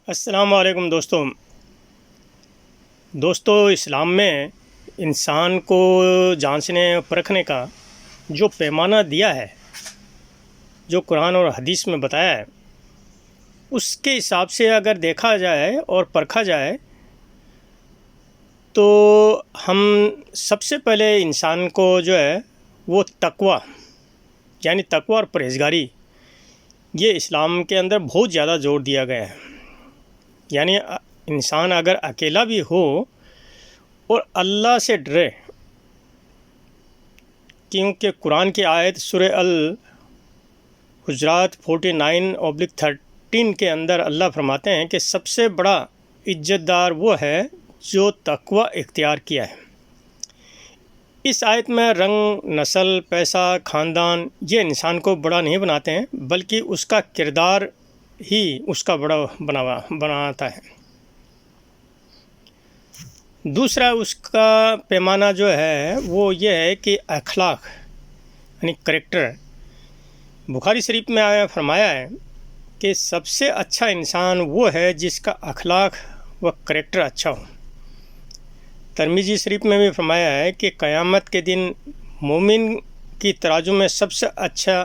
السلام علیکم دوستو اسلام میں انسان کو جانچنے پرکھنے کا جو پیمانہ دیا ہے، جو قرآن اور حدیث میں بتایا ہے، اس کے حساب سے اگر دیکھا جائے اور پرکھا جائے تو ہم سب سے پہلے انسان کو جو ہے وہ تقویٰ یعنی تقویٰ اور پرہیزگاری، یہ اسلام کے اندر بہت زیادہ زور دیا گیا ہے۔ یعنی انسان اگر اکیلا بھی ہو اور اللہ سے ڈرے، کیونکہ قرآن کی آیت سورہ الحجرات 49/13 کے اندر اللہ فرماتے ہیں کہ سب سے بڑا عزت دار وہ ہے جو تقویٰ اختیار کیا ہے۔ اس آیت میں رنگ، نسل، پیسہ، خاندان یہ انسان کو بڑا نہیں بناتے ہیں، بلکہ اس کا کردار ہی اس کا بڑا بناتا ہے۔ دوسرا اس کا پیمانہ جو ہے وہ یہ ہے کہ اخلاق یعنی کریکٹر۔ بخاری شریف میں فرمایا ہے کہ سب سے اچھا انسان وہ ہے جس کا اخلاق و کریکٹر اچھا ہو۔ ترمذی شریف میں بھی فرمایا ہے کہ قیامت کے دن مومن کی ترازو میں سب سے اچھا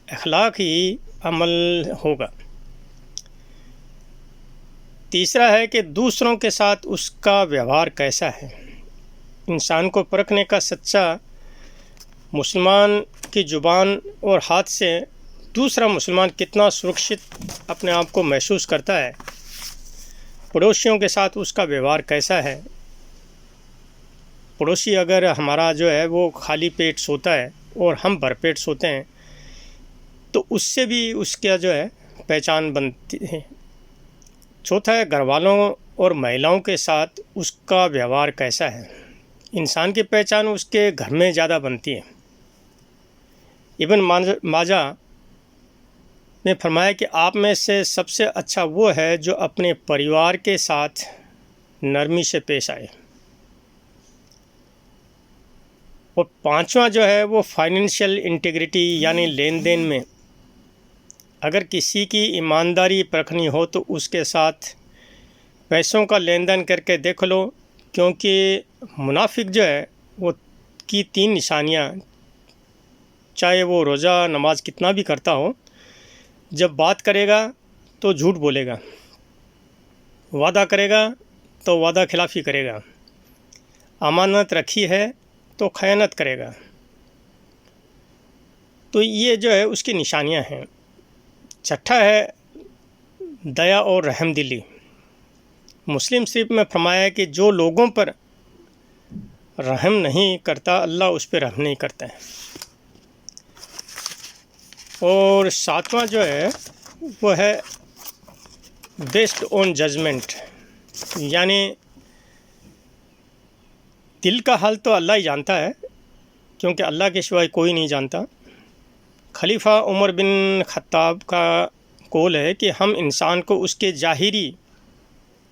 اخلاق ہی عمل ہوگا۔ تیسرا ہے کہ دوسروں کے ساتھ اس کا ویوہار کیسا ہے۔ انسان کو پرکھنے کا سچا مسلمان کی زبان اور ہاتھ سے دوسرا مسلمان کتنا سرکشت اپنے آپ کو محسوس کرتا ہے، پڑوسیوں کے ساتھ اس کا ویوہار کیسا ہے۔ پڑوسی اگر ہمارا جو ہے وہ خالی پیٹ سوتا ہے اور ہم بھر پیٹ سوتے ہیں تو اس سے بھی اس کا جو ہے پہچان بنتی ہے۔ چوتھا ہے گھر والوں اور مہیلاؤں کے ساتھ اس کا ویوہار کیسا ہے۔ انسان کی پہچان اس کے گھر میں زیادہ بنتی ہے۔ ابن ماجہ نے فرمایا کہ آپ میں سے سب سے اچھا وہ ہے جو اپنے پریوار کے ساتھ نرمی سے پیش آئے۔ اور پانچواں جو ہے وہ فائنینشیل انٹیگریٹی یعنی لین دین میں اگر کسی کی ایمانداری پرکھنی ہو تو اس کے ساتھ پیسوں کا لین دین کر کے دیکھ لو، کیونکہ منافق جو ہے وہ کی 3 نشانیاں، چاہے وہ روزہ نماز کتنا بھی کرتا ہو، جب بات کرے گا تو جھوٹ بولے گا، وعدہ کرے گا تو وعدہ خلافی کرے گا، امانت رکھی ہے تو خیانت کرے گا۔ تو یہ جو ہے اس کی نشانیاں ہیں۔ چھٹا ہے دیا اور رحم دلی۔ مسلم شریف میں فرمایا ہے کہ جو لوگوں پر رحم نہیں کرتا اللہ اس پہ رحم نہیں کرتا ہے۔ اور 7واں جو ہے وہ ہے بیسڈ آن ججمنٹ، یعنی دل کا حال تو اللہ ہی جانتا ہے، کیونکہ اللہ کے سوائے کوئی نہیں جانتا۔ خلیفہ عمر بن خطاب کا قول ہے کہ ہم انسان کو اس کے ظاہری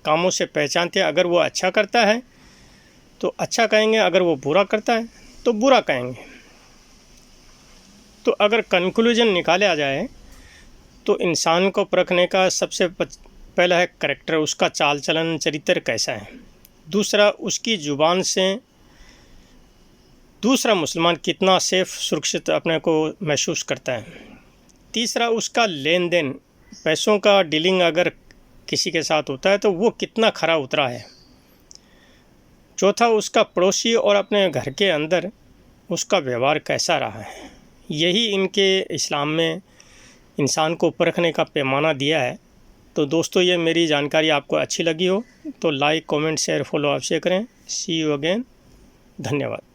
کاموں سے پہچانتے ہیں، اگر وہ اچھا کرتا ہے تو اچھا کہیں گے، اگر وہ برا کرتا ہے تو برا کہیں گے۔ تو اگر کنکلوژن نکالا جائے تو انسان کو پرکھنے کا سب سے پہلا ہے کریکٹر، اس کا چال چلن چریتر کیسا ہے۔ دوسرا اس کی زبان سے دوسرا مسلمان کتنا سیف سرکشت اپنے کو محسوس کرتا ہے۔ تیسرا اس کا لین دین، پیسوں کا ڈیلنگ اگر کسی کے ساتھ ہوتا ہے تو وہ کتنا کھرا اترا ہے۔ چوتھا اس کا پڑوسی اور اپنے گھر کے اندر اس کا ویوہار کیسا رہا ہے۔ یہی ان کے اسلام میں انسان کو پرکھنے کا پیمانہ دیا ہے۔ تو دوستو یہ میری جانکاری آپ کو اچھی لگی ہو تو لائک، کومنٹ، شیئر، فالو آپ سے کریں۔ سی یو اگین، دھنیہ واد۔